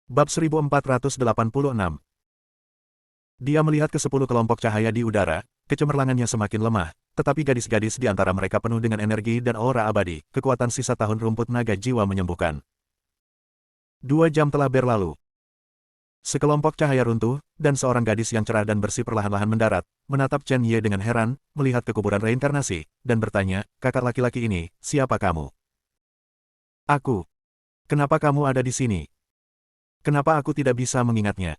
Bab 1486. Dia melihat ke 10 kelompok cahaya di udara, kecemerlangannya semakin lemah, tetapi gadis-gadis di antara mereka penuh dengan energi dan aura abadi, kekuatan sisa tahun rumput naga jiwa menyembuhkan. 2 jam telah berlalu. Sekelompok cahaya runtuh, dan seorang gadis yang cerah dan bersih perlahan-lahan mendarat, menatap Chen Ye dengan heran, melihat kekuburan reinkarnasi, dan bertanya, "Kakak laki-laki ini, siapa kamu?" "Aku. Kenapa kamu ada di sini? Kenapa aku tidak bisa mengingatnya?"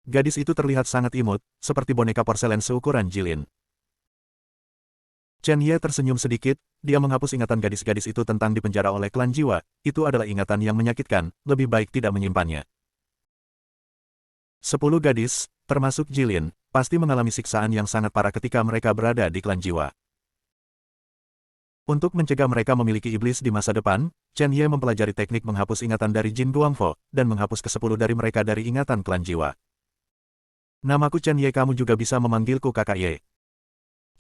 Gadis itu terlihat sangat imut, seperti boneka porselen seukuran jilin. Chen Ye tersenyum sedikit, dia menghapus ingatan gadis-gadis itu tentang dipenjara oleh klan jiwa, itu adalah ingatan yang menyakitkan, lebih baik tidak menyimpannya. 10 gadis, termasuk Jilin, pasti mengalami siksaan yang sangat parah ketika mereka berada di klan jiwa. Untuk mencegah mereka memiliki iblis di masa depan, Chen Ye mempelajari teknik menghapus ingatan dari Jin Guangfo, dan menghapus ke-10 dari mereka dari ingatan klan jiwa. "Namaku Chen Ye, kamu juga bisa memanggilku Kakak Ye."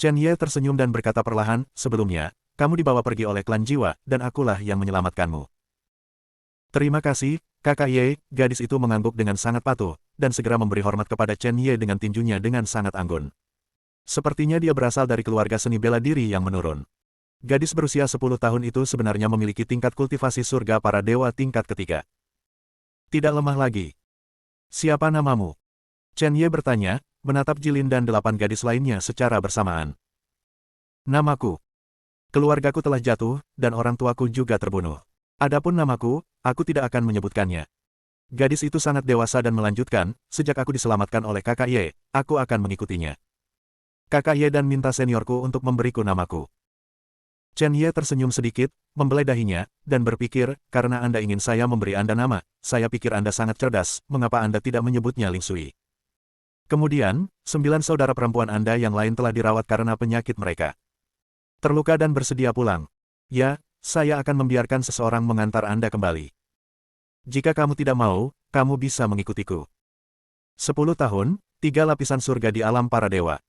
Chen Ye tersenyum dan berkata perlahan, "Sebelumnya, kamu dibawa pergi oleh klan jiwa, dan akulah yang menyelamatkanmu." "Terima kasih, Kakak Ye." Gadis itu mengangguk dengan sangat patuh, dan segera memberi hormat kepada Chen Ye dengan tinjunya dengan sangat anggun. Sepertinya dia berasal dari keluarga seni bela diri yang menurun. Gadis berusia 10 tahun itu sebenarnya memiliki tingkat kultivasi surga para dewa tingkat ketiga. Tidak lemah lagi. "Siapa namamu?" Chen Ye bertanya, menatap Jilin dan 8 gadis lainnya secara bersamaan. "Namaku. Keluargaku telah jatuh, dan orang tuaku juga terbunuh. Adapun namaku, aku tidak akan menyebutkannya." Gadis itu sangat dewasa dan melanjutkan, "Sejak aku diselamatkan oleh Kakak Ye, aku akan mengikutinya. Kakak Ye dan minta seniorku untuk memberiku namaku." Chen Ye tersenyum sedikit, membelai dahinya, dan berpikir, "Karena Anda ingin saya memberi Anda nama, saya pikir Anda sangat cerdas, mengapa Anda tidak menyebutnya Ling Sui?" Kemudian, 9 saudara perempuan Anda yang lain telah dirawat karena penyakit mereka. Terluka dan bersedia pulang. "Ya, saya akan membiarkan seseorang mengantar Anda kembali. Jika kamu tidak mau, kamu bisa mengikutiku." 10 tahun, 3 lapisan surga di alam para dewa.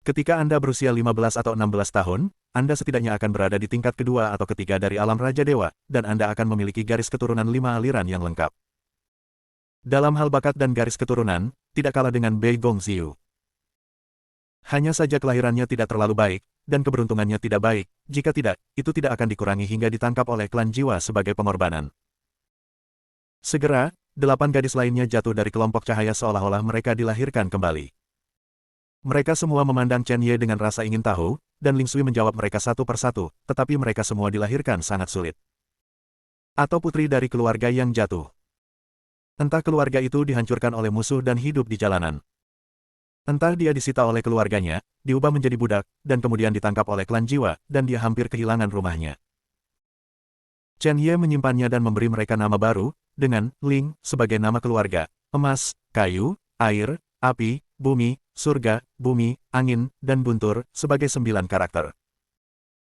Ketika Anda berusia 15 atau 16 tahun, Anda setidaknya akan berada di tingkat kedua atau ketiga dari alam Raja Dewa, dan Anda akan memiliki garis keturunan 5 aliran yang lengkap. Dalam hal bakat dan garis keturunan, tidak kalah dengan Bei Gongxiu. Hanya saja kelahirannya tidak terlalu baik, dan keberuntungannya tidak baik, jika tidak, itu tidak akan dikurangi hingga ditangkap oleh klan jiwa sebagai pengorbanan. Segera, 8 gadis lainnya jatuh dari kelompok cahaya seolah-olah mereka dilahirkan kembali. Mereka semua memandang Chen Ye dengan rasa ingin tahu, dan Ling Sui menjawab mereka satu persatu, tetapi mereka semua dilahirkan sangat sulit. Atau putri dari keluarga yang jatuh. Entah keluarga itu dihancurkan oleh musuh dan hidup di jalanan. Entah dia disita oleh keluarganya, diubah menjadi budak, dan kemudian ditangkap oleh klan jiwa, dan dia hampir kehilangan rumahnya. Chen Ye menyimpannya dan memberi mereka nama baru, dengan Ling sebagai nama keluarga, emas, kayu, air, api, bumi, surga, bumi, angin, dan guntur, sebagai 9 karakter.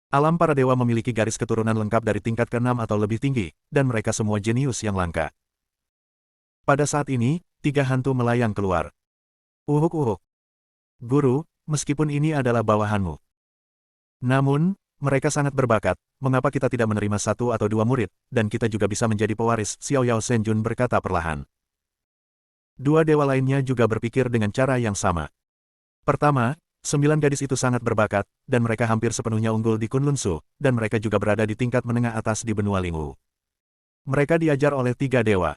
Alam para dewa memiliki garis keturunan lengkap dari tingkat ke-6 atau lebih tinggi, dan mereka semua jenius yang langka. Pada saat ini, 3 hantu melayang keluar. "Uhuk-uhuk. Guru, meskipun ini adalah bawahanmu. Namun, mereka sangat berbakat, mengapa kita tidak menerima 1 atau 2 murid, dan kita juga bisa menjadi pewaris?" Xiao Yao Senjun berkata perlahan. 2 dewa lainnya juga berpikir dengan cara yang sama. Pertama, 9 gadis itu sangat berbakat, dan mereka hampir sepenuhnya unggul di Kunlun Su, dan mereka juga berada di tingkat menengah atas di benua Lingwu. Mereka diajar oleh 3 dewa.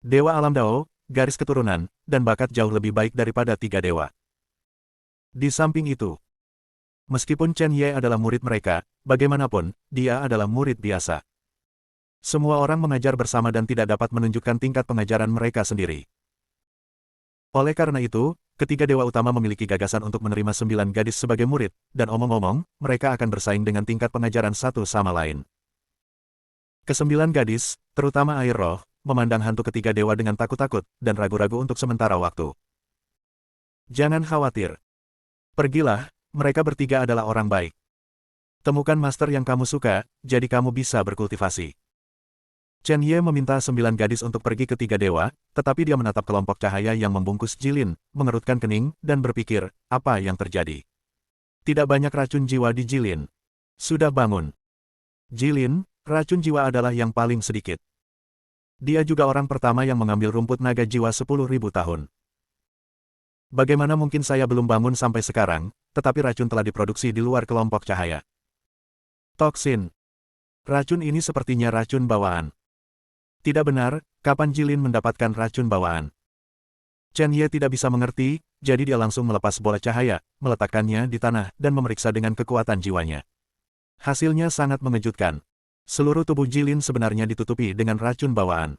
Dewa alam Dao, garis keturunan, dan bakat jauh lebih baik daripada 3 dewa. Di samping itu, meskipun Chen Ye adalah murid mereka, bagaimanapun, dia adalah murid biasa. Semua orang mengajar bersama dan tidak dapat menunjukkan tingkat pengajaran mereka sendiri. Oleh karena itu, ketiga dewa utama memiliki gagasan untuk menerima 9 gadis sebagai murid, dan omong-omong, mereka akan bersaing dengan tingkat pengajaran satu sama lain. Ke-9 gadis, terutama air roh, memandang hantu ketiga dewa dengan takut-takut, dan ragu-ragu untuk sementara waktu. "Jangan khawatir. Pergilah, mereka bertiga adalah orang baik. Temukan master yang kamu suka, jadi kamu bisa berkultivasi." Chen Ye meminta 9 gadis untuk pergi ke 3 dewa, tetapi dia menatap kelompok cahaya yang membungkus Jilin, mengerutkan kening, dan berpikir, apa yang terjadi? Tidak banyak racun jiwa di Jilin. Sudah bangun. Jilin, racun jiwa adalah yang paling sedikit. Dia juga orang pertama yang mengambil rumput naga jiwa 10.000 tahun. Bagaimana mungkin saya belum bangun sampai sekarang, tetapi racun telah diproduksi di luar kelompok cahaya. Toksin. Racun ini sepertinya racun bawaan. Tidak benar, kapan Jilin mendapatkan racun bawaan? Chen Ye tidak bisa mengerti, jadi dia langsung melepas bola cahaya, meletakkannya di tanah, dan memeriksa dengan kekuatan jiwanya. Hasilnya sangat mengejutkan. Seluruh tubuh Jilin sebenarnya ditutupi dengan racun bawaan.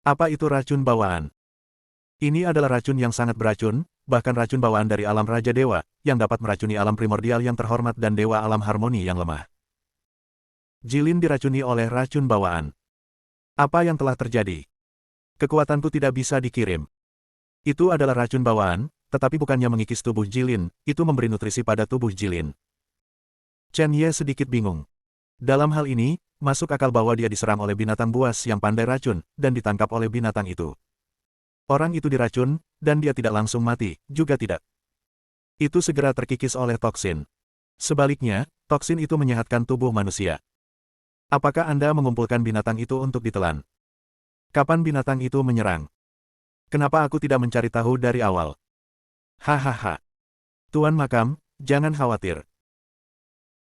Apa itu racun bawaan? Ini adalah racun yang sangat beracun, bahkan racun bawaan dari alam Raja Dewa, yang dapat meracuni alam primordial yang terhormat dan dewa alam harmoni yang lemah. Jilin diracuni oleh racun bawaan. Apa yang telah terjadi? Kekuatanku tidak bisa dikirim. Itu adalah racun bawaan, tetapi bukannya mengikis tubuh Jilin, itu memberi nutrisi pada tubuh Jilin. Chen Ye sedikit bingung. Dalam hal ini, masuk akal bahwa dia diserang oleh binatang buas yang pandai racun, dan ditangkap oleh binatang itu. Orang itu diracun, dan dia tidak langsung mati, juga tidak. Itu segera terkikis oleh toksin. Sebaliknya, toksin itu menyehatkan tubuh manusia. Apakah Anda mengumpulkan binatang itu untuk ditelan? Kapan binatang itu menyerang? Kenapa aku tidak mencari tahu dari awal? Hahaha. Tuan Makam, jangan khawatir.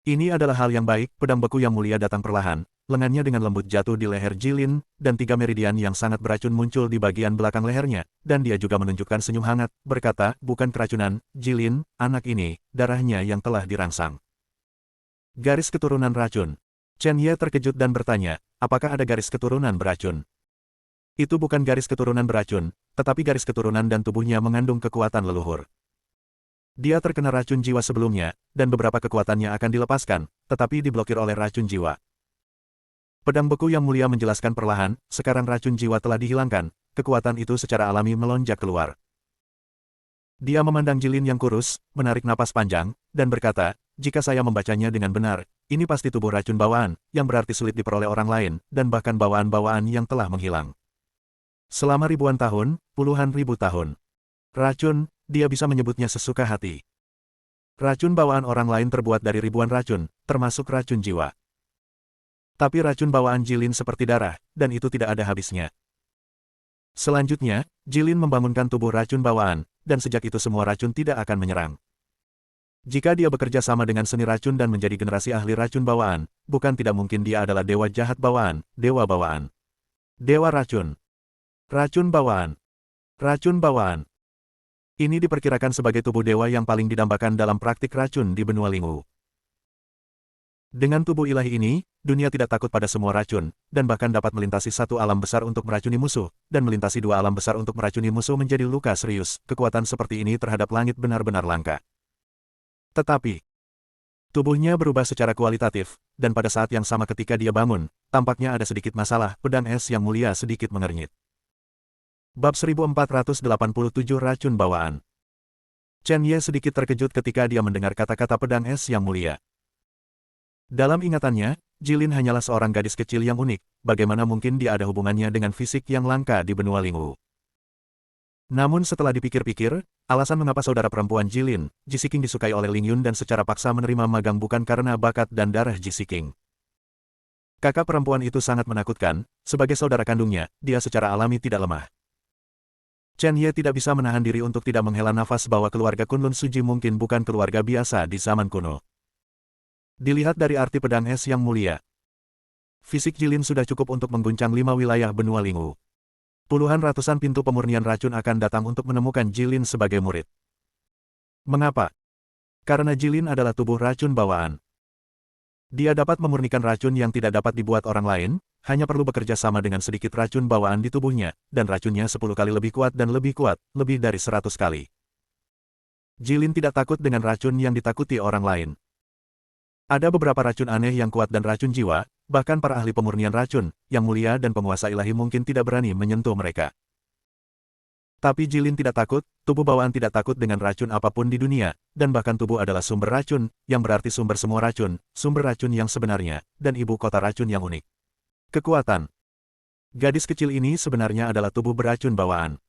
Ini adalah hal yang baik, pedang beku yang mulia datang perlahan, lengannya dengan lembut jatuh di leher Jilin, dan 3 meridian yang sangat beracun muncul di bagian belakang lehernya, dan dia juga menunjukkan senyum hangat, berkata, bukan keracunan, Jilin, anak ini, darahnya yang telah dirangsang. Garis keturunan racun. Chen Ye terkejut dan bertanya, apakah ada garis keturunan beracun? Itu bukan garis keturunan beracun, tetapi garis keturunan dan tubuhnya mengandung kekuatan leluhur. Dia terkena racun jiwa sebelumnya, dan beberapa kekuatannya akan dilepaskan, tetapi diblokir oleh racun jiwa. Pedang beku yang mulia menjelaskan perlahan, sekarang racun jiwa telah dihilangkan, kekuatan itu secara alami melonjak keluar. Dia memandang Jilin yang kurus, menarik napas panjang, dan berkata, jika saya membacanya dengan benar, ini pasti tubuh racun bawaan, yang berarti sulit diperoleh orang lain, dan bahkan bawaan-bawaan yang telah menghilang. Selama ribuan tahun, puluhan ribu tahun. Racun, dia bisa menyebutnya sesuka hati. Racun bawaan orang lain terbuat dari ribuan racun, termasuk racun jiwa. Tapi racun bawaan Jilin seperti darah, dan itu tidak ada habisnya. Selanjutnya, Jilin membangunkan tubuh racun bawaan, dan sejak itu semua racun tidak akan menyerang. Jika dia bekerja sama dengan seni racun dan menjadi generasi ahli racun bawaan, bukan tidak mungkin dia adalah dewa jahat bawaan, dewa bawaan. Dewa racun. Racun bawaan. Racun bawaan. Ini diperkirakan sebagai tubuh dewa yang paling didambakan dalam praktik racun di benua Lingwu. Dengan tubuh ilahi ini, dunia tidak takut pada semua racun, dan bahkan dapat melintasi satu alam besar untuk meracuni musuh, dan melintasi dua alam besar untuk meracuni musuh menjadi luka serius. Kekuatan seperti ini terhadap langit benar-benar langka. Tetapi, tubuhnya berubah secara kualitatif, dan pada saat yang sama ketika dia bangun, tampaknya ada sedikit masalah, pedang es yang mulia sedikit mengernyit. Bab 1487 Racun Bawaan. Chen Ye sedikit terkejut ketika dia mendengar kata-kata pedang es yang mulia. Dalam ingatannya, Jilin hanyalah seorang gadis kecil yang unik, bagaimana mungkin dia ada hubungannya dengan fisik yang langka di benua Lingwu. Namun setelah dipikir-pikir, alasan mengapa saudara perempuan Jilin, Ji Siqing disukai oleh Ling Yun dan secara paksa menerima magang bukan karena bakat dan darah Ji Siqing. Kakak perempuan itu sangat menakutkan, sebagai saudara kandungnya, dia secara alami tidak lemah. Chen Ye tidak bisa menahan diri untuk tidak menghela nafas bahwa keluarga Kunlun Suji mungkin bukan keluarga biasa di zaman kuno. Dilihat dari arti pedang es yang mulia, fisik Jilin sudah cukup untuk mengguncang 5 wilayah benua Lingwu. Puluhan ratusan pintu pemurnian racun akan datang untuk menemukan Jilin sebagai murid. Mengapa? Karena Jilin adalah tubuh racun bawaan. Dia dapat memurnikan racun yang tidak dapat dibuat orang lain, hanya perlu bekerja sama dengan sedikit racun bawaan di tubuhnya, dan racunnya 10 kali lebih kuat dan lebih kuat, lebih dari 100 kali. Jilin tidak takut dengan racun yang ditakuti orang lain. Ada beberapa racun aneh yang kuat dan racun jiwa, bahkan para ahli pemurnian racun, yang mulia dan penguasa ilahi mungkin tidak berani menyentuh mereka. Tapi Jilin tidak takut, tubuh bawaan tidak takut dengan racun apapun di dunia, dan bahkan tubuh adalah sumber racun, yang berarti sumber semua racun, sumber racun yang sebenarnya, dan ibu kota racun yang unik. Kekuatan. Gadis kecil ini sebenarnya adalah tubuh beracun bawaan.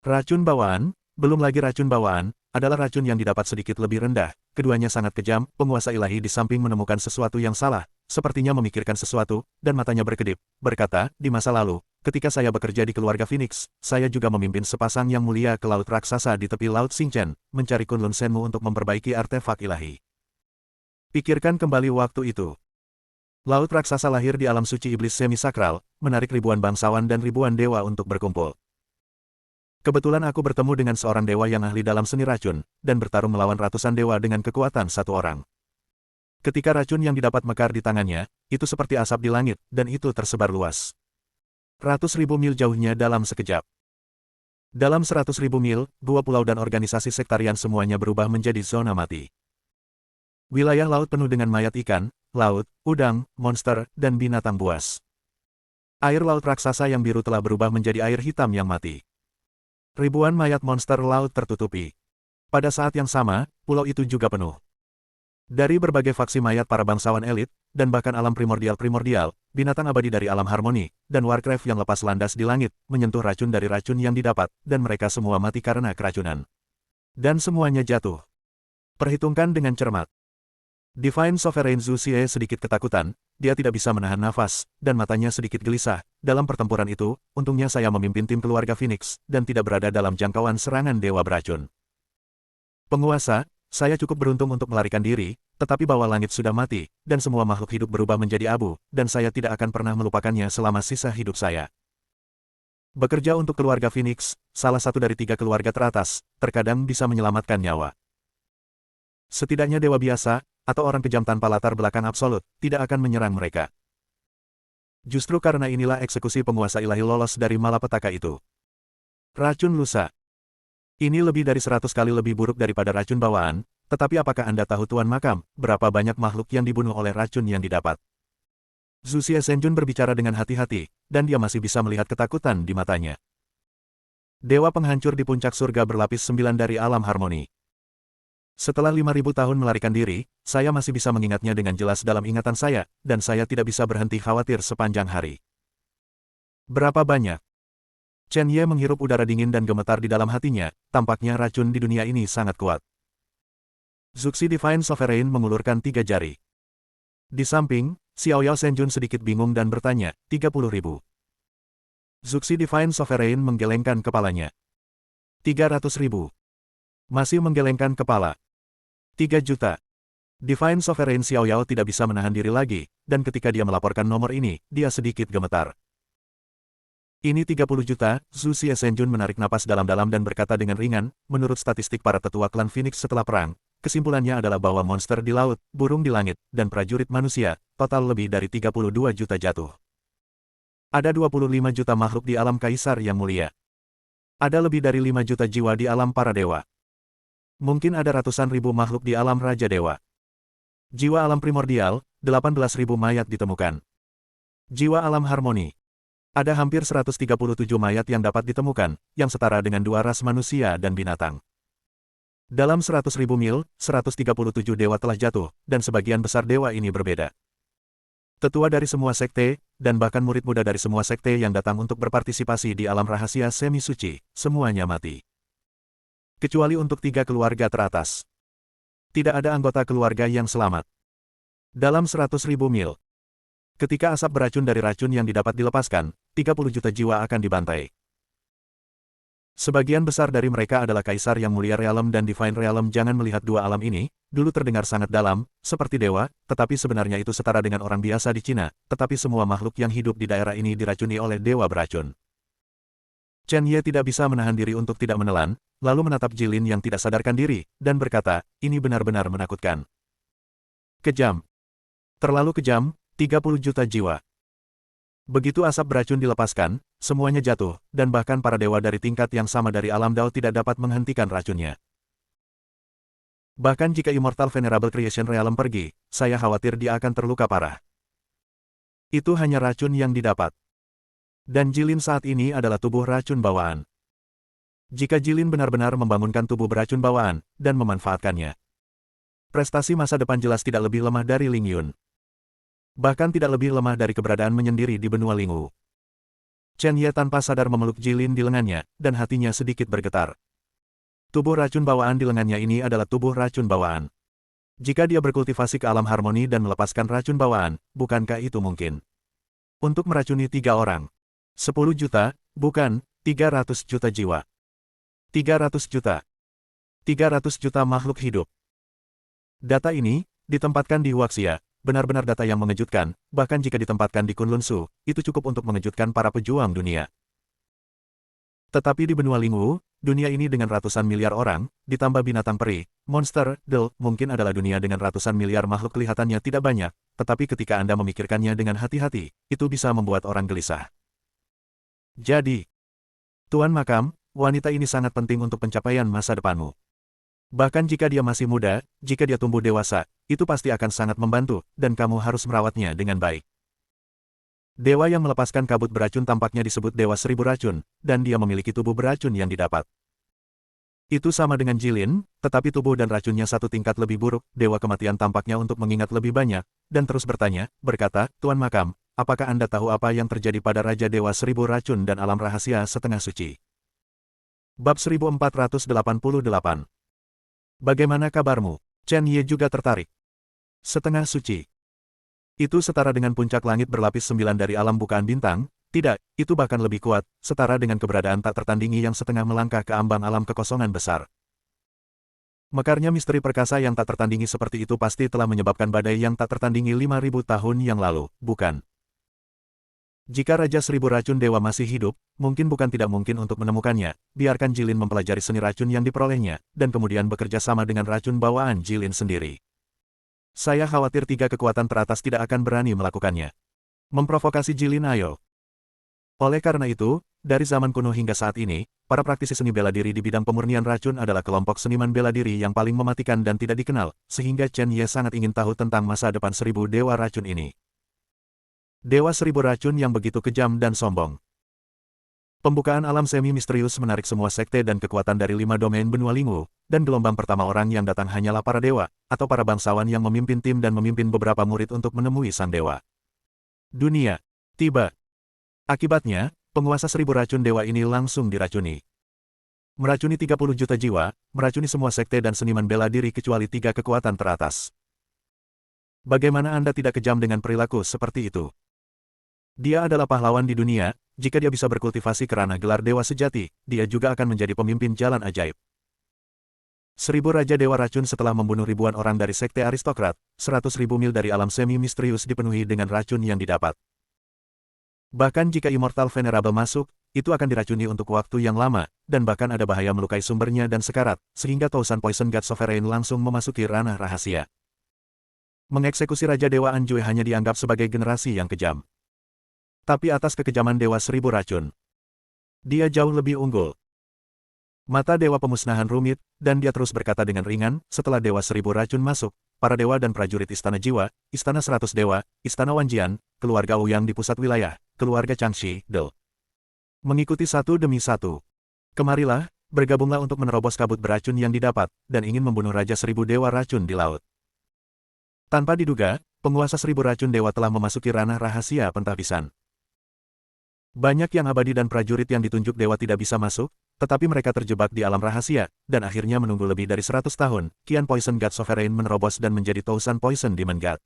Racun bawaan, belum lagi racun bawaan, adalah racun yang didapat sedikit lebih rendah, keduanya sangat kejam, penguasa ilahi di samping menemukan sesuatu yang salah, sepertinya memikirkan sesuatu, dan matanya berkedip, berkata, di masa lalu, ketika saya bekerja di keluarga Phoenix, saya juga memimpin sepasang yang mulia ke laut raksasa di tepi Laut Xingchen, mencari Kunlun Senmu untuk memperbaiki artefak ilahi. Pikirkan kembali waktu itu. Laut raksasa lahir di alam suci iblis semi-sakral, menarik ribuan bangsawan dan ribuan dewa untuk berkumpul. Kebetulan aku bertemu dengan seorang dewa yang ahli dalam seni racun, dan bertarung melawan ratusan dewa dengan kekuatan satu orang. Ketika racun yang didapat mekar di tangannya, itu seperti asap di langit, dan itu tersebar luas. Ratus ribu mil jauhnya dalam sekejap. Dalam 100.000 mil, gua pulau dan organisasi sektarian semuanya berubah menjadi zona mati. Wilayah laut penuh dengan mayat ikan, laut, udang, monster, dan binatang buas. Air laut raksasa yang biru telah berubah menjadi air hitam yang mati. Ribuan mayat monster laut tertutupi. Pada saat yang sama, pulau itu juga penuh. Dari berbagai faksi mayat para bangsawan elit, dan bahkan alam primordial, binatang abadi dari alam harmoni, dan Warcraft yang lepas landas di langit, menyentuh racun dari racun yang didapat, dan mereka semua mati karena keracunan. Dan semuanya jatuh. Perhitungkan dengan cermat. Divine Sovereign Zhu Xie sedikit ketakutan, dia tidak bisa menahan nafas, dan matanya sedikit gelisah. Dalam pertempuran itu, untungnya saya memimpin tim keluarga Phoenix, dan tidak berada dalam jangkauan serangan dewa beracun. Penguasa, saya cukup beruntung untuk melarikan diri, tetapi bawah langit sudah mati, dan semua makhluk hidup berubah menjadi abu, dan saya tidak akan pernah melupakannya selama sisa hidup saya. Bekerja untuk keluarga Phoenix, salah satu dari 3 keluarga teratas, terkadang bisa menyelamatkan nyawa. Setidaknya dewa biasa, atau orang kejam tanpa latar belakang absolut, tidak akan menyerang mereka. Justru karena inilah eksekusi penguasa ilahi lolos dari malapetaka itu. Racun lusa. Ini lebih dari 100 kali lebih buruk daripada racun bawaan, tetapi apakah Anda tahu Tuan Makam, berapa banyak makhluk yang dibunuh oleh racun yang didapat? Zhu Xie Senjun berbicara dengan hati-hati, dan dia masih bisa melihat ketakutan di matanya. Dewa penghancur di puncak surga berlapis 9 dari alam harmoni. Setelah 5.000 tahun melarikan diri, saya masih bisa mengingatnya dengan jelas dalam ingatan saya, dan saya tidak bisa berhenti khawatir sepanjang hari. Berapa banyak? Chen Ye menghirup udara dingin dan gemetar di dalam hatinya, tampaknya racun di dunia ini sangat kuat. Zuxi Divine Sovereign mengulurkan 3 jari. Di samping, Xiao Yao Senjun sedikit bingung dan bertanya, 30.000. Zuxi Divine Sovereign menggelengkan kepalanya. 300.000. Masih menggelengkan kepala. 3 juta. Divine Sovereign Xiao Yao tidak bisa menahan diri lagi, dan ketika dia melaporkan nomor ini, dia sedikit gemetar. Ini 30 juta, Zhu Xie Senjun menarik napas dalam-dalam dan berkata dengan ringan, menurut statistik para tetua klan Phoenix setelah perang, kesimpulannya adalah bahwa monster di laut, burung di langit, dan prajurit manusia, total lebih dari 32 juta jatuh. Ada 25 juta makhluk di alam kaisar yang mulia. Ada lebih dari 5 juta jiwa di alam para dewa. Mungkin ada ratusan ribu makhluk di alam Raja Dewa. Jiwa alam primordial, 18.000 mayat ditemukan. Jiwa alam harmoni. Ada hampir 137 mayat yang dapat ditemukan, yang setara dengan 2 ras manusia dan binatang. Dalam 100.000 mil, 137 dewa telah jatuh, dan sebagian besar dewa ini berbeda. Tetua dari semua sekte, dan bahkan murid muda dari semua sekte yang datang untuk berpartisipasi di alam rahasia semi-suci, semuanya mati. Kecuali untuk 3 keluarga teratas. Tidak ada anggota keluarga yang selamat. Dalam 100.000 mil. Ketika asap beracun dari racun yang didapat dilepaskan, 30 juta jiwa akan dibantai. Sebagian besar dari mereka adalah Kaisar yang Mulia Realm dan Divine Realm. Jangan melihat 2 alam ini, dulu terdengar sangat dalam, seperti dewa, tetapi sebenarnya itu setara dengan orang biasa di Cina, tetapi semua makhluk yang hidup di daerah ini diracuni oleh dewa beracun. Chen Ye tidak bisa menahan diri untuk tidak menelan, lalu menatap Jilin yang tidak sadarkan diri, dan berkata, ini benar-benar menakutkan. Kejam. Terlalu kejam, 30 juta jiwa. Begitu asap beracun dilepaskan, semuanya jatuh, dan bahkan para dewa dari tingkat yang sama dari alam Dao tidak dapat menghentikan racunnya. Bahkan jika Immortal Venerable Creation Realm pergi, saya khawatir dia akan terluka parah. Itu hanya racun yang didapat. Dan Jilin saat ini adalah tubuh racun bawaan. Jika Jilin benar-benar membangunkan tubuh beracun bawaan, dan memanfaatkannya, prestasi masa depan jelas tidak lebih lemah dari Ling Yun. Bahkan tidak lebih lemah dari keberadaan menyendiri di benua Lingwu. Chen Ye tanpa sadar memeluk Jilin di lengannya, dan hatinya sedikit bergetar. Tubuh racun bawaan di lengannya ini adalah tubuh racun bawaan. Jika dia berkultivasi ke alam harmoni dan melepaskan racun bawaan, bukankah itu mungkin? Untuk meracuni 3 orang. 10 juta, bukan, 300 juta jiwa. 300 juta. 300 juta makhluk hidup. Data ini, ditempatkan di Huaxia, benar-benar data yang mengejutkan, bahkan jika ditempatkan di Kunlunsu, itu cukup untuk mengejutkan para pejuang dunia. Tetapi di benua Lingwu, dunia ini dengan ratusan miliar orang, ditambah binatang peri, monster, mungkin adalah dunia dengan ratusan miliar makhluk kelihatannya tidak banyak, tetapi ketika Anda memikirkannya dengan hati-hati, itu bisa membuat orang gelisah. Jadi, Tuan Makam, wanita ini sangat penting untuk pencapaian masa depanmu. Bahkan jika dia masih muda, jika dia tumbuh dewasa, itu pasti akan sangat membantu, dan kamu harus merawatnya dengan baik. Dewa yang melepaskan kabut beracun tampaknya disebut Dewa Seribu Racun, dan dia memiliki tubuh beracun yang didapat. Itu sama dengan Jilin, tetapi tubuh dan racunnya satu tingkat lebih buruk. Dewa Kematian tampaknya untuk mengingat lebih banyak, dan terus berkata, Tuan Makam, apakah Anda tahu apa yang terjadi pada Raja Dewa Seribu Racun dan Alam Rahasia Setengah Suci? Bab 1488. Bagaimana kabarmu? Chen Ye juga tertarik. Setengah Suci. Itu setara dengan puncak langit berlapis 9 dari alam bukaan bintang, tidak, itu bahkan lebih kuat, setara dengan keberadaan tak tertandingi yang setengah melangkah ke ambang alam kekosongan besar. Mekarnya misteri perkasa yang tak tertandingi seperti itu pasti telah menyebabkan badai yang tak tertandingi 5.000 tahun yang lalu, bukan? Jika Raja Seribu Racun Dewa masih hidup, mungkin bukan tidak mungkin untuk menemukannya, biarkan Jilin mempelajari seni racun yang diperolehnya, dan kemudian bekerja sama dengan racun bawaan Jilin sendiri. Saya khawatir 3 kekuatan teratas tidak akan berani melakukannya. Memprovokasi Jilin ayo. Oleh karena itu, dari zaman kuno hingga saat ini, para praktisi seni bela diri di bidang pemurnian racun adalah kelompok seniman bela diri yang paling mematikan dan tidak dikenal, sehingga Chen Ye sangat ingin tahu tentang masa depan 1000 dewa racun ini. Dewa Seribu Racun yang begitu kejam dan sombong. Pembukaan alam semi-misterius menarik semua sekte dan kekuatan dari 5 domain benua Lingwu, dan gelombang pertama orang yang datang hanyalah para dewa, atau para bangsawan yang memimpin tim dan memimpin beberapa murid untuk menemui sang dewa. Dunia. Tiba. Akibatnya, penguasa 1000 racun dewa ini langsung diracuni. Meracuni 30 juta jiwa, meracuni semua sekte dan seniman bela diri kecuali 3 kekuatan teratas. Bagaimana Anda tidak kejam dengan perilaku seperti itu? Dia adalah pahlawan di dunia, jika dia bisa berkultivasi ke ranah gelar dewa sejati, dia juga akan menjadi pemimpin jalan ajaib. 1000 Raja Dewa Racun setelah membunuh ribuan orang dari sekte aristokrat, 100.000 mil dari alam semi-misterius dipenuhi dengan racun yang didapat. Bahkan jika Immortal Venerable masuk, itu akan diracuni untuk waktu yang lama, dan bahkan ada bahaya melukai sumbernya dan sekarat, sehingga Thousand Poison God Sovereign langsung memasuki ranah rahasia. Mengeksekusi Raja Dewa Anjue hanya dianggap sebagai generasi yang kejam. Tapi atas kekejaman Dewa Seribu Racun, dia jauh lebih unggul. Mata Dewa Pemusnahan rumit, dan dia terus berkata dengan ringan, setelah Dewa Seribu Racun masuk, para dewa dan prajurit Istana Jiwa, Istana 100 Dewa, Istana Wanjian, keluarga Ouyang di pusat wilayah, keluarga Changxi, mengikuti satu demi satu. Kemarilah, bergabunglah untuk menerobos kabut beracun yang didapat, dan ingin membunuh Raja 1000 Dewa Racun di laut. Tanpa diduga, penguasa 1000 racun dewa telah memasuki ranah rahasia pentahbisan. Banyak yang abadi dan prajurit yang ditunjuk dewa tidak bisa masuk, tetapi mereka terjebak di alam rahasia, dan akhirnya menunggu lebih dari 100 tahun, Qian Poison God Sovereign menerobos dan menjadi Thousand Poison Demon God.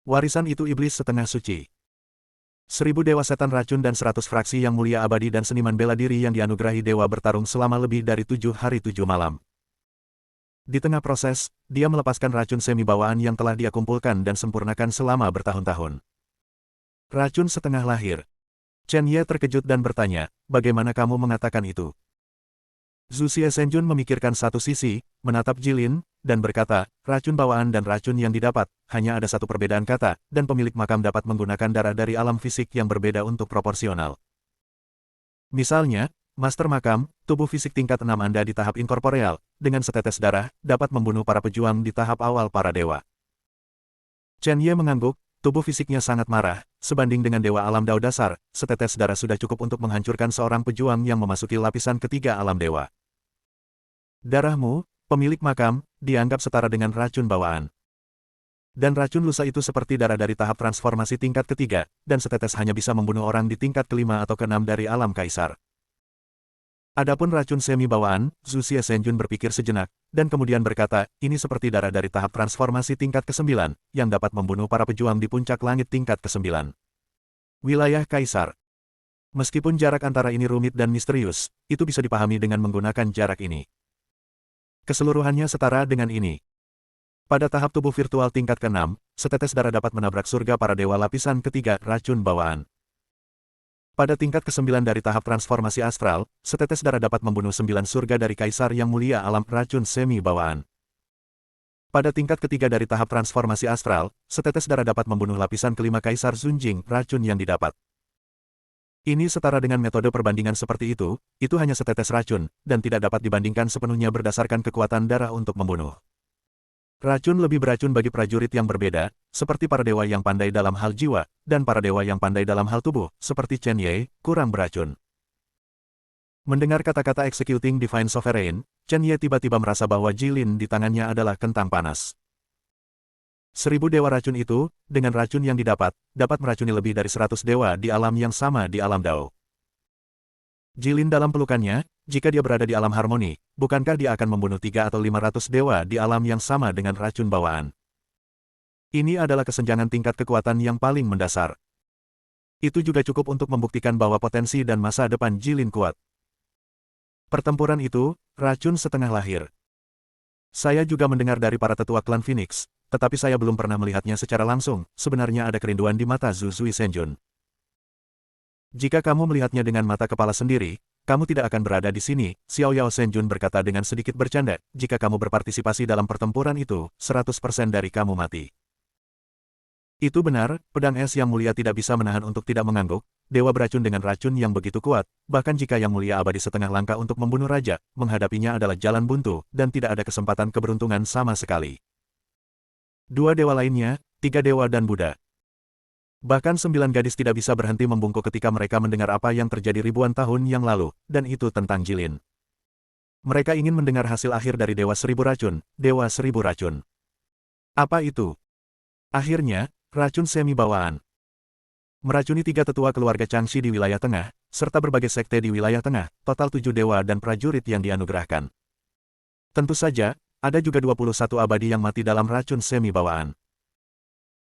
Warisan itu iblis setengah suci. 1000 dewa setan racun dan 100 fraksi yang mulia abadi dan seniman bela diri yang dianugerahi dewa bertarung selama lebih dari 7 hari 7 malam. Di tengah proses, dia melepaskan racun semi bawaan yang telah dia kumpulkan dan sempurnakan selama bertahun-tahun. Racun setengah lahir. Chen Ye terkejut dan bertanya, bagaimana kamu mengatakan itu? Zhu Xie Senjun memikirkan satu sisi, menatap Jilin, dan berkata, racun bawaan dan racun yang didapat, hanya ada satu perbedaan kata, dan pemilik makam dapat menggunakan darah dari alam fisik yang berbeda untuk proporsional. Misalnya, Master Makam, tubuh fisik tingkat 6 Anda di tahap inkorporeal, dengan setetes darah, dapat membunuh para pejuang di tahap awal para dewa. Chen Ye mengangguk, tubuh fisiknya sangat marah, sebanding dengan dewa alam Dao dasar, setetes darah sudah cukup untuk menghancurkan seorang pejuang yang memasuki lapisan ketiga alam dewa. Darahmu, pemilik makam, dianggap setara dengan racun bawaan. Dan racun lusa itu seperti darah dari tahap transformasi tingkat ketiga, dan setetes hanya bisa membunuh orang di tingkat kelima atau keenam dari alam kaisar. Adapun racun semi bawaan, Zhu Xie Senjun berpikir sejenak, dan kemudian berkata, ini seperti darah dari tahap transformasi tingkat ke-9, yang dapat membunuh para pejuang di puncak langit tingkat ke-9. Wilayah Kaisar. Meskipun jarak antara ini rumit dan misterius, itu bisa dipahami dengan menggunakan jarak ini. Keseluruhannya setara dengan ini. Pada tahap tubuh virtual tingkat ke-6, setetes darah dapat menabrak surga para dewa lapisan ketiga, racun bawaan. Pada tingkat ke-9 dari tahap transformasi astral, setetes darah dapat membunuh 9 surga dari kaisar yang mulia alam racun semi bawaan. Pada tingkat ketiga dari tahap transformasi astral, setetes darah dapat membunuh lapisan kelima kaisar Zunjing, racun yang didapat. Ini setara dengan metode perbandingan seperti itu hanya setetes racun, dan tidak dapat dibandingkan sepenuhnya berdasarkan kekuatan darah untuk membunuh. Racun lebih beracun bagi prajurit yang berbeda, seperti para dewa yang pandai dalam hal jiwa, dan para dewa yang pandai dalam hal tubuh, seperti Chen Ye, kurang beracun. Mendengar kata-kata Executing Divine Sovereign, Chen Ye tiba-tiba merasa bahwa jilin di tangannya adalah kentang panas. 1000 dewa racun itu, dengan racun yang dapat meracuni lebih dari 100 dewa di alam yang sama di alam Dao. Jilin dalam pelukannya, jika dia berada di alam harmoni, bukankah dia akan membunuh 3 atau 500 dewa di alam yang sama dengan racun bawaan? Ini adalah kesenjangan tingkat kekuatan yang paling mendasar. Itu juga cukup untuk membuktikan bahwa potensi dan masa depan Jilin kuat. Pertempuran itu, racun setengah lahir. Saya juga mendengar dari para tetua klan Phoenix, tetapi saya belum pernah melihatnya secara langsung. Sebenarnya ada kerinduan di mata Zhu Senjun. Jika kamu melihatnya dengan mata kepala sendiri, kamu tidak akan berada di sini, Xiao Yao Senjun berkata dengan sedikit bercanda. Jika kamu berpartisipasi dalam pertempuran itu, 100% dari kamu mati. Itu benar, pedang es yang mulia tidak bisa menahan untuk tidak mengangguk, dewa beracun dengan racun yang begitu kuat, bahkan jika yang mulia abadi setengah langkah untuk membunuh raja, menghadapinya adalah jalan buntu, dan tidak ada kesempatan keberuntungan sama sekali. 2 dewa lainnya, 3 dewa dan Buddha. Bahkan 9 gadis tidak bisa berhenti membungkuk ketika mereka mendengar apa yang terjadi ribuan tahun yang lalu, dan itu tentang Jilin. Mereka ingin mendengar hasil akhir dari Dewa Seribu Racun, Dewa Seribu Racun. Apa itu? Akhirnya, racun semi bawaan. Meracuni 3 tetua keluarga Changxi di wilayah tengah, serta berbagai sekte di wilayah tengah, total 7 dewa dan prajurit yang dianugerahkan. Tentu saja, ada juga 21 abadi yang mati dalam racun semi bawaan.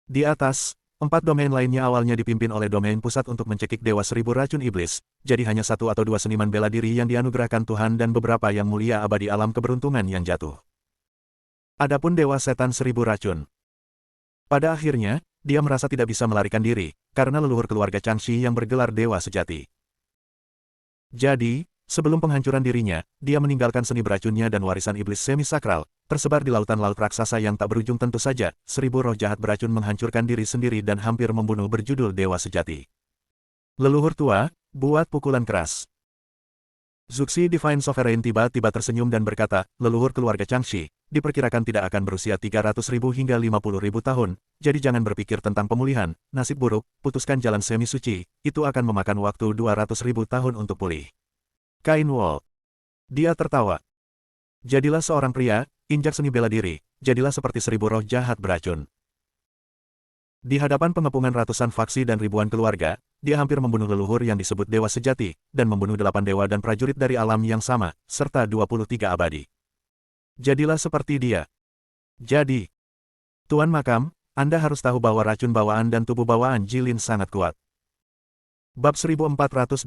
Di atas, 4 domain lainnya awalnya dipimpin oleh domain pusat untuk mencekik Dewa Seribu Racun Iblis, jadi hanya 1 atau 2 seniman bela diri yang dianugerahkan Tuhan dan beberapa yang mulia abadi alam keberuntungan yang jatuh. Adapun Dewa Setan Seribu Racun. Pada akhirnya, dia merasa tidak bisa melarikan diri, karena leluhur keluarga Changxi yang bergelar Dewa Sejati. Jadi, sebelum penghancuran dirinya, dia meninggalkan seni beracunnya dan warisan iblis semi-sakral, tersebar di lautan laut raksasa yang tak berujung. Tentu saja, 1000 roh jahat beracun menghancurkan diri sendiri dan hampir membunuh berjudul Dewa Sejati. Leluhur tua, buat pukulan keras. Zuxi Divine Sovereign tiba-tiba tersenyum dan berkata, leluhur keluarga Changxi, diperkirakan tidak akan berusia 300.000 hingga 50.000 tahun, jadi jangan berpikir tentang pemulihan, nasib buruk, putuskan jalan semi-suci, itu akan memakan waktu 200.000 tahun untuk pulih. Kain Wall. Dia tertawa. Jadilah seorang pria, injak seni bela diri, jadilah seperti 1000 roh jahat beracun. Di hadapan pengepungan ratusan faksi dan ribuan keluarga, dia hampir membunuh leluhur yang disebut Dewa Sejati, dan membunuh 8 dewa dan prajurit dari alam yang sama, serta 23 abadi. Jadilah seperti dia. Jadi, Tuan Makam, Anda harus tahu bahwa racun bawaan dan tubuh bawaan Jilin sangat kuat. Bab 1489.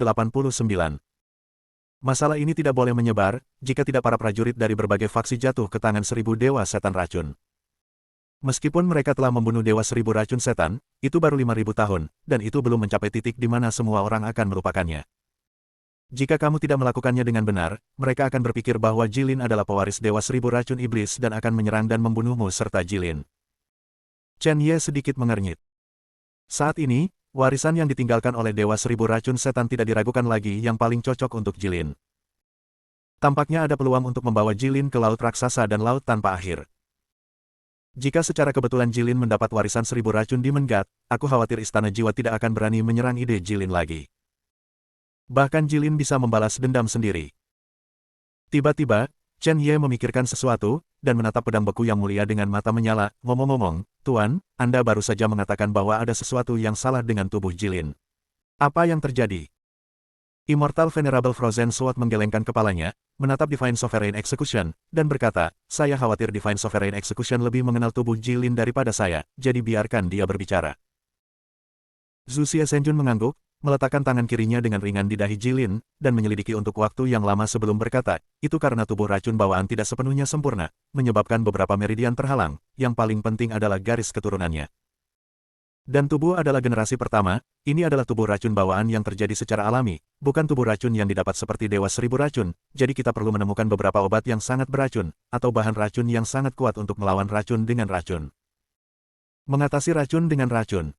Masalah ini tidak boleh menyebar, jika tidak para prajurit dari berbagai faksi jatuh ke tangan 1000 dewa setan racun. Meskipun mereka telah membunuh Dewa 1000 racun setan, itu baru 5000 tahun, dan itu belum mencapai titik di mana semua orang akan melupakannya. Jika kamu tidak melakukannya dengan benar, mereka akan berpikir bahwa Jilin adalah pewaris Dewa 1000 racun iblis dan akan menyerang dan membunuhmu serta Jilin. Chen Ye sedikit mengernyit. Saat ini, warisan yang ditinggalkan oleh Dewa 1000 racun setan tidak diragukan lagi yang paling cocok untuk Jilin. Tampaknya ada peluang untuk membawa Jilin ke laut raksasa dan laut tanpa akhir. Jika secara kebetulan Jilin mendapat warisan 1000 racun di Mengat, aku khawatir Istana Jiwa tidak akan berani menyerang ide Jilin lagi. Bahkan Jilin bisa membalas dendam sendiri. Tiba-tiba, Chen Ye memikirkan sesuatu, dan menatap pedang beku yang mulia dengan mata menyala. Ngomong-ngomong, Tuan, Anda baru saja mengatakan bahwa ada sesuatu yang salah dengan tubuh Jilin. Apa yang terjadi? Immortal Venerable Frozen Sword menggelengkan kepalanya, menatap Divine Sovereign Execution, dan berkata, saya khawatir Divine Sovereign Execution lebih mengenal tubuh Jilin daripada saya, jadi biarkan dia berbicara. Zhu Senjun mengangguk, meletakkan tangan kirinya dengan ringan di dahi Jilin, dan menyelidiki untuk waktu yang lama sebelum berkata, itu karena tubuh racun bawaan tidak sepenuhnya sempurna, menyebabkan beberapa meridian terhalang, yang paling penting adalah garis keturunannya. Dan tubuh adalah generasi pertama, ini adalah tubuh racun bawaan yang terjadi secara alami, bukan tubuh racun yang didapat seperti Dewa Seribu Racun, jadi kita perlu menemukan beberapa obat yang sangat beracun, atau bahan racun yang sangat kuat untuk melawan racun dengan racun. Mengatasi racun dengan racun.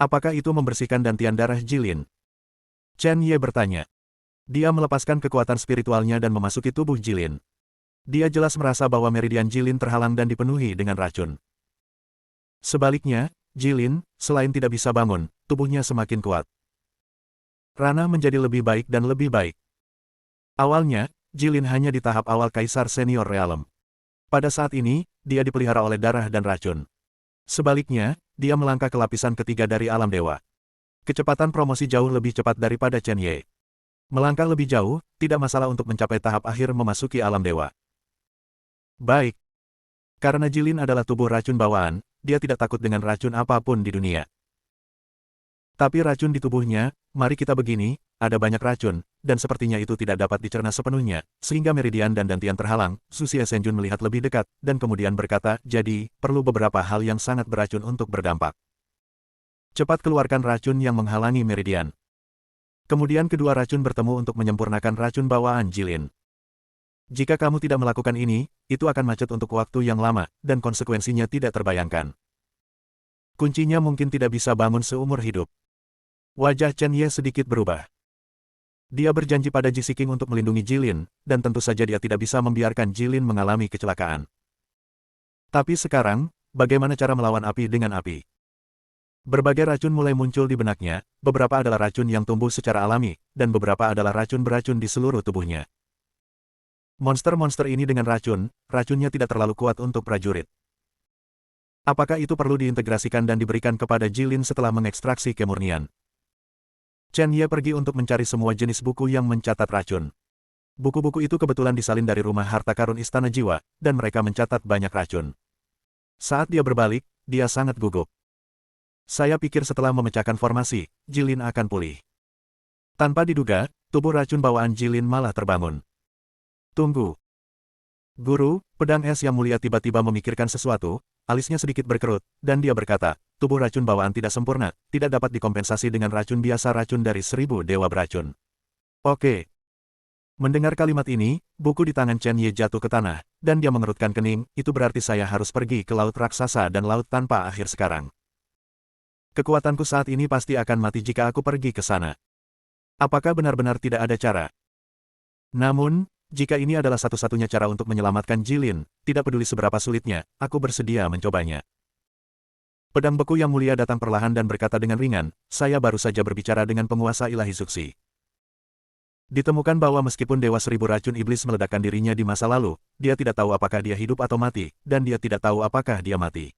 Apakah itu membersihkan dantian darah Jilin? Chen Ye bertanya. Dia melepaskan kekuatan spiritualnya dan memasuki tubuh Jilin. Dia jelas merasa bahwa meridian Jilin terhalang dan dipenuhi dengan racun. Sebaliknya, Jilin, selain tidak bisa bangun, tubuhnya semakin kuat. Ranah menjadi lebih baik dan lebih baik. Awalnya, Jilin hanya di tahap awal Kaisar Senior Realm. Pada saat ini, dia dipelihara oleh darah dan racun. Sebaliknya, dia melangkah ke lapisan ketiga dari alam dewa. Kecepatan promosi jauh lebih cepat daripada Chen Ye. Melangkah lebih jauh, tidak masalah untuk mencapai tahap akhir memasuki alam dewa. Baik. Karena Jilin adalah tubuh racun bawaan, dia tidak takut dengan racun apapun di dunia. Tapi racun di tubuhnya, mari kita begini, ada banyak racun, dan sepertinya itu tidak dapat dicerna sepenuhnya, sehingga meridian dan dantian terhalang. Zhu Senjun melihat lebih dekat, dan kemudian berkata, jadi, perlu beberapa hal yang sangat beracun untuk berdampak. Cepat keluarkan racun yang menghalangi meridian. Kemudian kedua racun bertemu untuk menyempurnakan racun bawaan Jilin. Jika kamu tidak melakukan ini, itu akan macet untuk waktu yang lama, dan konsekuensinya tidak terbayangkan. Kuncinya mungkin tidak bisa bangun seumur hidup. Wajah Chen Ye sedikit berubah. Dia berjanji pada Ji Siking untuk melindungi Jilin, dan tentu saja dia tidak bisa membiarkan Jilin mengalami kecelakaan. Tapi sekarang, bagaimana cara melawan api dengan api? Berbagai racun mulai muncul di benaknya, beberapa adalah racun yang tumbuh secara alami, dan beberapa adalah racun beracun di seluruh tubuhnya. Monster-monster ini dengan racun, racunnya tidak terlalu kuat untuk prajurit. Apakah itu perlu diintegrasikan dan diberikan kepada Jilin setelah mengekstraksi kemurnian? Chen Ye pergi untuk mencari semua jenis buku yang mencatat racun. Buku-buku itu kebetulan disalin dari rumah harta karun Istana Jiwa, dan mereka mencatat banyak racun. Saat dia berbalik, dia sangat gugup. Saya pikir setelah memecahkan formasi, Jilin akan pulih. Tanpa diduga, tubuh racun bawaan Jilin malah terbangun. Tunggu. Guru, pedang es yang mulia tiba-tiba memikirkan sesuatu, alisnya sedikit berkerut, dan dia berkata, tubuh racun bawaan tidak sempurna, tidak dapat dikompensasi dengan racun biasa racun dari 1000 dewa beracun. Oke. Mendengar kalimat ini, buku di tangan Chen Ye jatuh ke tanah, dan dia mengerutkan kening, itu berarti saya harus pergi ke laut raksasa dan laut tanpa akhir sekarang. Kekuatanku saat ini pasti akan mati jika aku pergi ke sana. Apakah benar-benar tidak ada cara? Namun, jika ini adalah satu-satunya cara untuk menyelamatkan Jilin, tidak peduli seberapa sulitnya, aku bersedia mencobanya. Pedang beku yang mulia datang perlahan dan berkata dengan ringan, saya baru saja berbicara dengan penguasa ilahi suksi. Ditemukan bahwa meskipun Dewa Seribu Racun Iblis meledakkan dirinya di masa lalu, dia tidak tahu apakah dia hidup atau mati, dan dia tidak tahu apakah dia mati.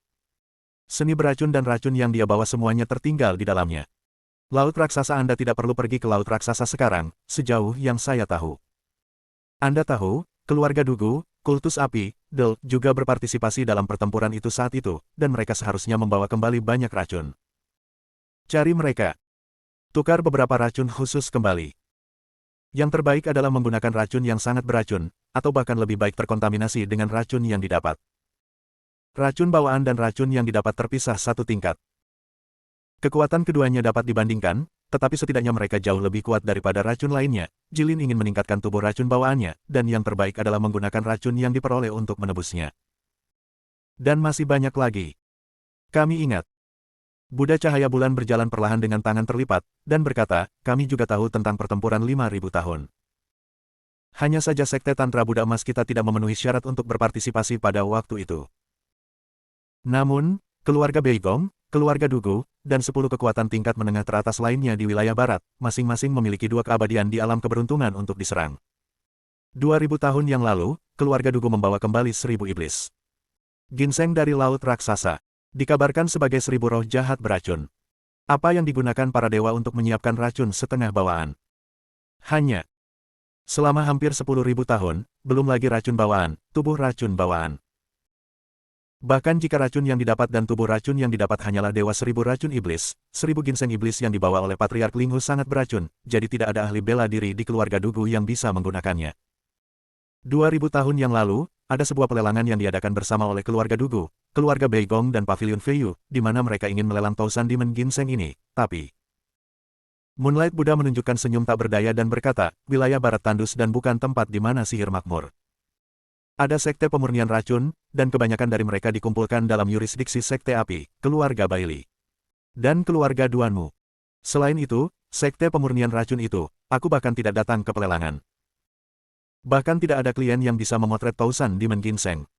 Seni beracun dan racun yang dia bawa semuanya tertinggal di dalamnya. Laut raksasa Anda tidak perlu pergi ke laut raksasa sekarang, sejauh yang saya tahu. Anda tahu, keluarga Dugu, kultus api, Del, juga berpartisipasi dalam pertempuran itu saat itu, dan mereka seharusnya membawa kembali banyak racun. Cari mereka. Tukar beberapa racun khusus kembali. Yang terbaik adalah menggunakan racun yang sangat beracun, atau bahkan lebih baik terkontaminasi dengan racun yang didapat. Racun bawaan dan racun yang didapat terpisah satu tingkat. Kekuatan keduanya dapat dibandingkan, tetapi setidaknya mereka jauh lebih kuat daripada racun lainnya. Jilin ingin meningkatkan tubuh racun bawaannya, dan yang terbaik adalah menggunakan racun yang diperoleh untuk menebusnya. Dan masih banyak lagi. Kami ingat. Buddha Cahaya Bulan berjalan perlahan dengan tangan terlipat, dan berkata, kami juga tahu tentang pertempuran 5000 tahun. Hanya saja Sekte Tantra Buddha Emas kita tidak memenuhi syarat untuk berpartisipasi pada waktu itu. Namun, keluarga Beigong, keluarga Dugu, dan 10 kekuatan tingkat menengah teratas lainnya di wilayah barat, masing-masing memiliki 2 keabadian di alam keberuntungan untuk diserang. 2000 tahun yang lalu, keluarga Dugu membawa kembali 1000 iblis. Ginseng dari laut raksasa. Dikabarkan sebagai 1000 roh jahat beracun. Apa yang digunakan para dewa untuk menyiapkan racun setengah bawaan? Hanya selama hampir 10.000 tahun, belum lagi racun bawaan, tubuh racun bawaan. Bahkan jika racun yang didapat dan tubuh racun yang didapat hanyalah Dewa 1000 racun iblis, 1000 ginseng iblis yang dibawa oleh Patriark Linghu sangat beracun, jadi tidak ada ahli bela diri di keluarga Dugu yang bisa menggunakannya. 2000 tahun yang lalu, ada sebuah pelelangan yang diadakan bersama oleh keluarga Dugu, keluarga Beigong dan Pavilion Feiyu, di mana mereka ingin melelang Tousan Demon Ginseng ini, tapi Moonlight Buddha menunjukkan senyum tak berdaya dan berkata, wilayah barat tandus dan bukan tempat di mana sihir makmur. Ada sekte pemurnian racun, dan kebanyakan dari mereka dikumpulkan dalam yurisdiksi sekte api, keluarga Bailey, dan keluarga Duanmu. Selain itu, sekte pemurnian racun itu, aku bahkan tidak datang ke pelelangan. Bahkan tidak ada klien yang bisa memotret Tousan Demon Ginseng.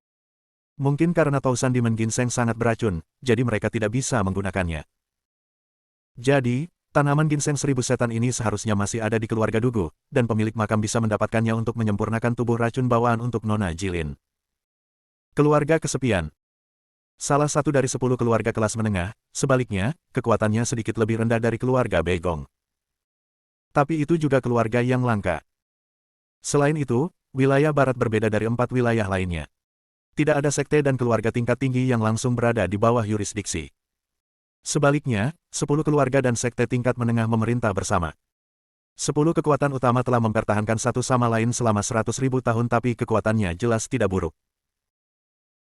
Mungkin karena Tousan Demon Ginseng sangat beracun, jadi mereka tidak bisa menggunakannya. Jadi, tanaman ginseng 1000 setan ini seharusnya masih ada di keluarga Dugu, dan pemilik makam bisa mendapatkannya untuk menyempurnakan tubuh racun bawaan untuk Nona Jilin. Keluarga kesepian. Salah satu dari 10 keluarga kelas menengah, sebaliknya, kekuatannya sedikit lebih rendah dari keluarga Beigong. Tapi itu juga keluarga yang langka. Selain itu, wilayah barat berbeda dari 4 wilayah lainnya. Tidak ada sekte dan keluarga tingkat tinggi yang langsung berada di bawah yurisdiksi. Sebaliknya, 10 keluarga dan sekte tingkat menengah memerintah bersama. 10 kekuatan utama telah mempertahankan satu sama lain selama 100.000 tahun tapi kekuatannya jelas tidak buruk.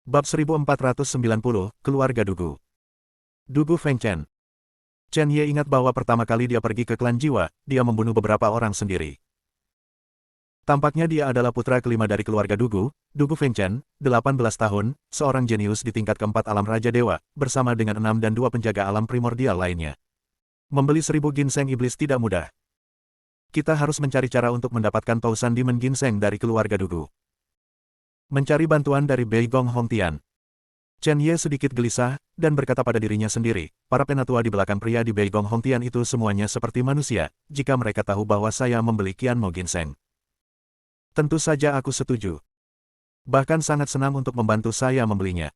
Bab 1490, Keluarga Dugu. Dugu Fengchen. Chen Ye ingat bahwa pertama kali dia pergi ke klan jiwa, dia membunuh beberapa orang sendiri. Tampaknya dia adalah putra kelima dari keluarga Dugu, Dugu Fengchen, 18 tahun, seorang jenius di tingkat keempat alam Raja Dewa, bersama dengan 6 dan 2 penjaga alam primordial lainnya. Membeli 1000 ginseng iblis tidak mudah. Kita harus mencari cara untuk mendapatkan Tousan Demon Ginseng dari keluarga Dugu. Mencari bantuan dari Beigong Hongtian. Chen Ye sedikit gelisah, dan berkata pada dirinya sendiri, para penatua di belakang pria di Beigong Hongtian itu semuanya seperti manusia, jika mereka tahu bahwa saya membeli Qianmo Ginseng. Tentu saja aku setuju. Bahkan sangat senang untuk membantu saya membelinya.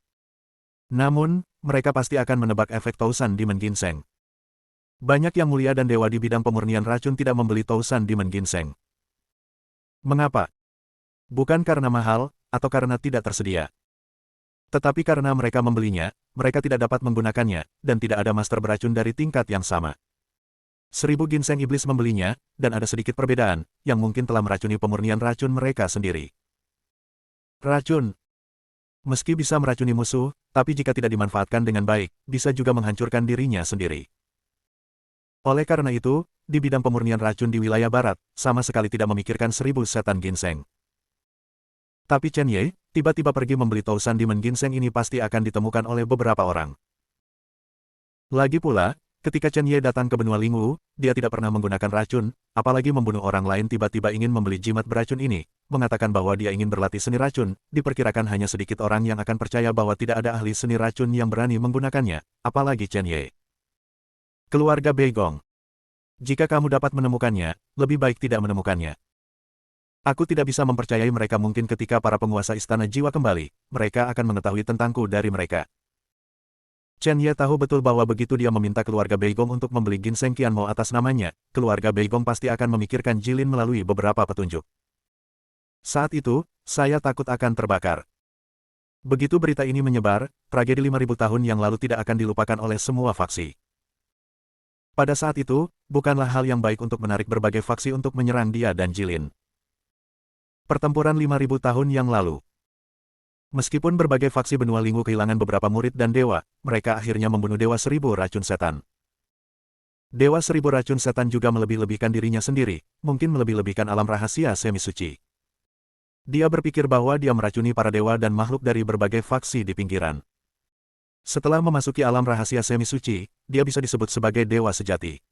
Namun, mereka pasti akan menebak efek Tousan Demon Ginseng. Banyak yang mulia dan dewa di bidang pemurnian racun tidak membeli Tousan Demon Ginseng. Mengapa? Bukan karena mahal, atau karena tidak tersedia. Tetapi karena mereka membelinya, mereka tidak dapat menggunakannya, dan tidak ada master beracun dari tingkat yang sama. 1000 ginseng iblis membelinya, dan ada sedikit perbedaan, yang mungkin telah meracuni pemurnian racun mereka sendiri. Racun. Meski bisa meracuni musuh, tapi jika tidak dimanfaatkan dengan baik, bisa juga menghancurkan dirinya sendiri. Oleh karena itu, di bidang pemurnian racun di wilayah barat, sama sekali tidak memikirkan 1000 setan ginseng. Tapi Chen Ye, tiba-tiba pergi membeli Tousan Demon Ginseng ini pasti akan ditemukan oleh beberapa orang. Lagi pula, ketika Chen Ye datang ke benua Lingwu, dia tidak pernah menggunakan racun, apalagi membunuh orang lain tiba-tiba ingin membeli jimat beracun ini, mengatakan bahwa dia ingin berlatih seni racun, diperkirakan hanya sedikit orang yang akan percaya bahwa tidak ada ahli seni racun yang berani menggunakannya, apalagi Chen Ye. Keluarga Beigong. Jika kamu dapat menemukannya, lebih baik tidak menemukannya. Aku tidak bisa mempercayai mereka mungkin ketika para penguasa istana jiwa kembali, mereka akan mengetahui tentangku dari mereka. Chen Ye tahu betul bahwa begitu dia meminta keluarga Beigong untuk membeli ginseng Qianmo atas namanya, keluarga Beigong pasti akan memikirkan Jilin melalui beberapa petunjuk. Saat itu, saya takut akan terbakar. Begitu berita ini menyebar, tragedi 5000 tahun yang lalu tidak akan dilupakan oleh semua faksi. Pada saat itu, bukanlah hal yang baik untuk menarik berbagai faksi untuk menyerang dia dan Jilin. Pertempuran 5000 tahun yang lalu. Meskipun berbagai faksi benua Lingwu kehilangan beberapa murid dan dewa, mereka akhirnya membunuh Dewa 1000 Racun Setan. Dewa 1000 Racun Setan juga melebih-lebihkan dirinya sendiri, mungkin melebih-lebihkan alam rahasia semi suci. Dia berpikir bahwa dia meracuni para dewa dan makhluk dari berbagai faksi di pinggiran. Setelah memasuki alam rahasia semi suci, dia bisa disebut sebagai dewa sejati.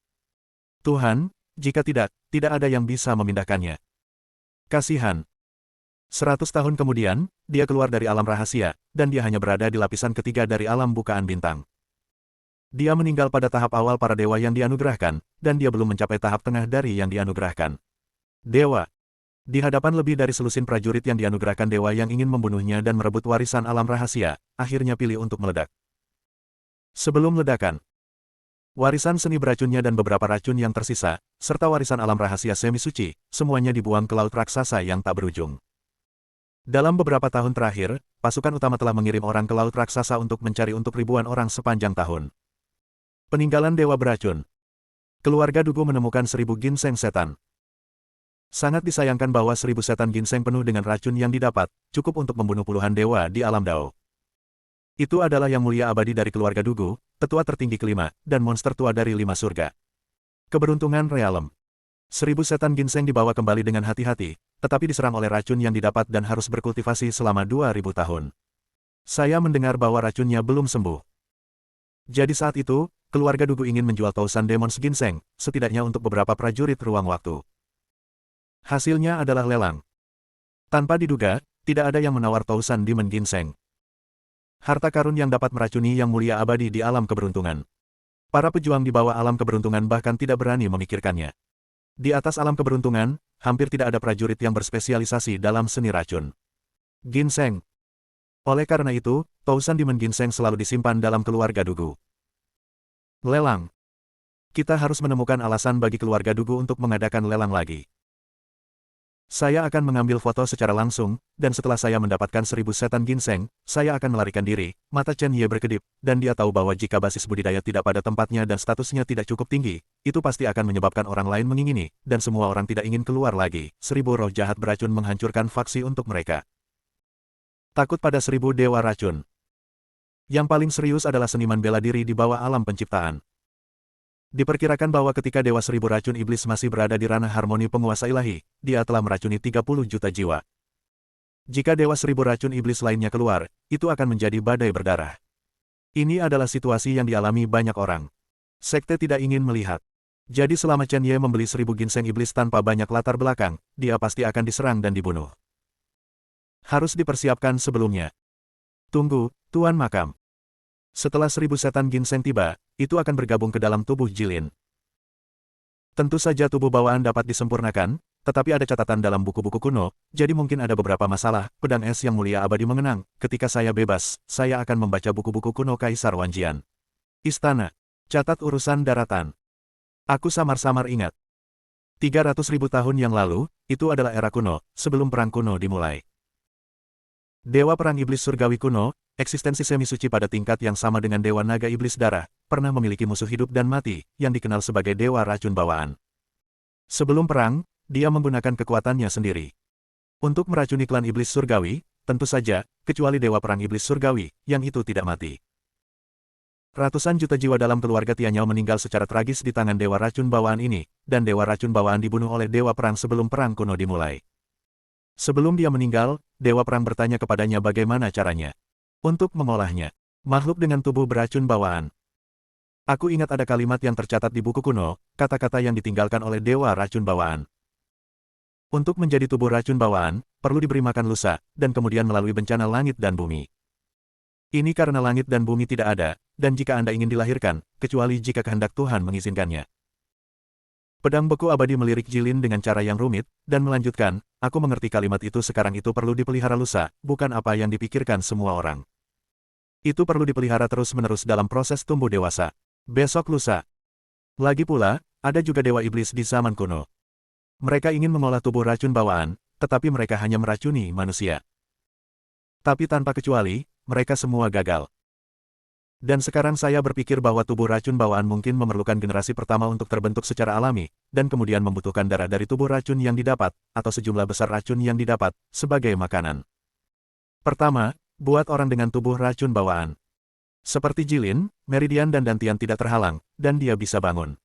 Tuhan, jika tidak ada yang bisa memindahkannya. Kasihan. 100 tahun kemudian, dia keluar dari alam rahasia, dan dia hanya berada di lapisan ketiga dari alam bukaan bintang. Dia meninggal pada tahap awal para dewa yang dianugerahkan, dan dia belum mencapai tahap tengah dari yang dianugerahkan. Dewa. Di hadapan lebih dari selusin prajurit yang dianugerahkan dewa yang ingin membunuhnya dan merebut warisan alam rahasia, akhirnya pilih untuk meledak. Sebelum ledakan, Warisan seni beracunnya dan beberapa racun yang tersisa, serta warisan alam rahasia semi suci, semuanya dibuang ke laut raksasa yang tak berujung. Dalam beberapa tahun terakhir, pasukan utama telah mengirim orang ke laut raksasa untuk mencari untuk ribuan orang sepanjang tahun. Peninggalan Dewa Beracun. Keluarga Dugu menemukan 1000 ginseng setan. Sangat disayangkan bahwa 1000 setan ginseng penuh dengan racun yang didapat, cukup untuk membunuh puluhan dewa di alam Dao. Itu adalah yang mulia abadi dari keluarga Dugu, tetua tertinggi kelima, dan monster tua dari 5 surga. Keberuntungan Realem. 1000 setan ginseng dibawa kembali dengan hati-hati, tetapi diserang oleh racun yang didapat dan harus berkultivasi selama 2000 tahun. Saya mendengar bahwa racunnya belum sembuh. Jadi saat itu, keluarga Dugu ingin menjual Tausan Demons Ginseng, setidaknya untuk beberapa prajurit ruang waktu. Hasilnya adalah lelang. Tanpa diduga, tidak ada yang menawar Tausan Demon Ginseng. Harta karun yang dapat meracuni yang mulia abadi di alam keberuntungan. Para pejuang di bawah alam keberuntungan bahkan tidak berani memikirkannya. Di atas alam keberuntungan, hampir tidak ada prajurit yang berspesialisasi dalam seni racun. Ginseng. Oleh karena itu, Tausan Demon Ginseng selalu disimpan dalam keluarga Dugu. Lelang. Kita harus menemukan alasan bagi keluarga Dugu untuk mengadakan lelang lagi. Saya akan mengambil foto secara langsung, dan setelah saya mendapatkan 1000 setan ginseng, saya akan melarikan diri. Mata Chen Ye berkedip, dan dia tahu bahwa jika basis budidaya tidak pada tempatnya dan statusnya tidak cukup tinggi, itu pasti akan menyebabkan orang lain mengingini, dan semua orang tidak ingin keluar lagi. 1000 roh jahat beracun menghancurkan faksi untuk mereka. Takut pada 1000 dewa racun. Yang paling serius adalah seniman bela diri di bawah alam penciptaan. Diperkirakan bahwa ketika Dewa 1000 Racun Iblis masih berada di ranah harmoni penguasa ilahi, dia telah meracuni 30 juta jiwa. Jika Dewa 1000 Racun Iblis lainnya keluar, itu akan menjadi badai berdarah. Ini adalah situasi yang dialami banyak orang. Sekte tidak ingin melihat. Jadi selama Chen Ye membeli 1000 ginseng iblis tanpa banyak latar belakang, dia pasti akan diserang dan dibunuh. Harus dipersiapkan sebelumnya. Tunggu, Tuan Makam. Setelah 1000 setan ginseng tiba, itu akan bergabung ke dalam tubuh Jilin. Tentu saja tubuh bawaan dapat disempurnakan, tetapi ada catatan dalam buku-buku kuno, jadi mungkin ada beberapa masalah. Pedang es yang mulia abadi mengenang, ketika saya bebas, saya akan membaca buku-buku kuno Kaisar Wanjian. Istana. Catat urusan daratan. Aku samar-samar ingat. 300.000 tahun yang lalu, itu adalah era kuno, sebelum perang kuno dimulai. Dewa Perang Iblis Surgawi kuno, eksistensi semi-suci pada tingkat yang sama dengan Dewa Naga Iblis Darah, pernah memiliki musuh hidup dan mati, yang dikenal sebagai Dewa Racun Bawaan. Sebelum perang, dia menggunakan kekuatannya sendiri. Untuk meracuni klan Iblis Surgawi, tentu saja, kecuali Dewa Perang Iblis Surgawi, yang itu tidak mati. Ratusan juta jiwa dalam keluarga Tianyao meninggal secara tragis di tangan Dewa Racun Bawaan ini, dan Dewa Racun Bawaan dibunuh oleh Dewa Perang sebelum perang kuno dimulai. Sebelum dia meninggal, Dewa Perang bertanya kepadanya bagaimana caranya untuk mengolahnya. Makhluk dengan tubuh beracun bawaan. Aku ingat ada kalimat yang tercatat di buku kuno, kata-kata yang ditinggalkan oleh Dewa Racun Bawaan. Untuk menjadi tubuh racun bawaan, perlu diberi makan lusa, dan kemudian melalui bencana langit dan bumi. Ini karena langit dan bumi tidak ada, dan jika Anda ingin dilahirkan, kecuali jika kehendak Tuhan mengizinkannya. Pedang beku abadi melirik Jilin dengan cara yang rumit, dan melanjutkan, aku mengerti kalimat itu sekarang itu perlu dipelihara lusa, bukan apa yang dipikirkan semua orang. Itu perlu dipelihara terus-menerus dalam proses tumbuh dewasa. Besok lusa. Lagi pula, ada juga Dewa Iblis di zaman kuno. Mereka ingin mengolah tubuh racun bawaan, tetapi mereka hanya meracuni manusia. Tapi tanpa kecuali, mereka semua gagal. Dan sekarang saya berpikir bahwa tubuh racun bawaan mungkin memerlukan generasi pertama untuk terbentuk secara alami, dan kemudian membutuhkan darah dari tubuh racun yang didapat, atau sejumlah besar racun yang didapat, sebagai makanan. Pertama, buat orang dengan tubuh racun bawaan. Seperti Jilin, Meridian dan Dantian tidak terhalang, dan dia bisa bangun.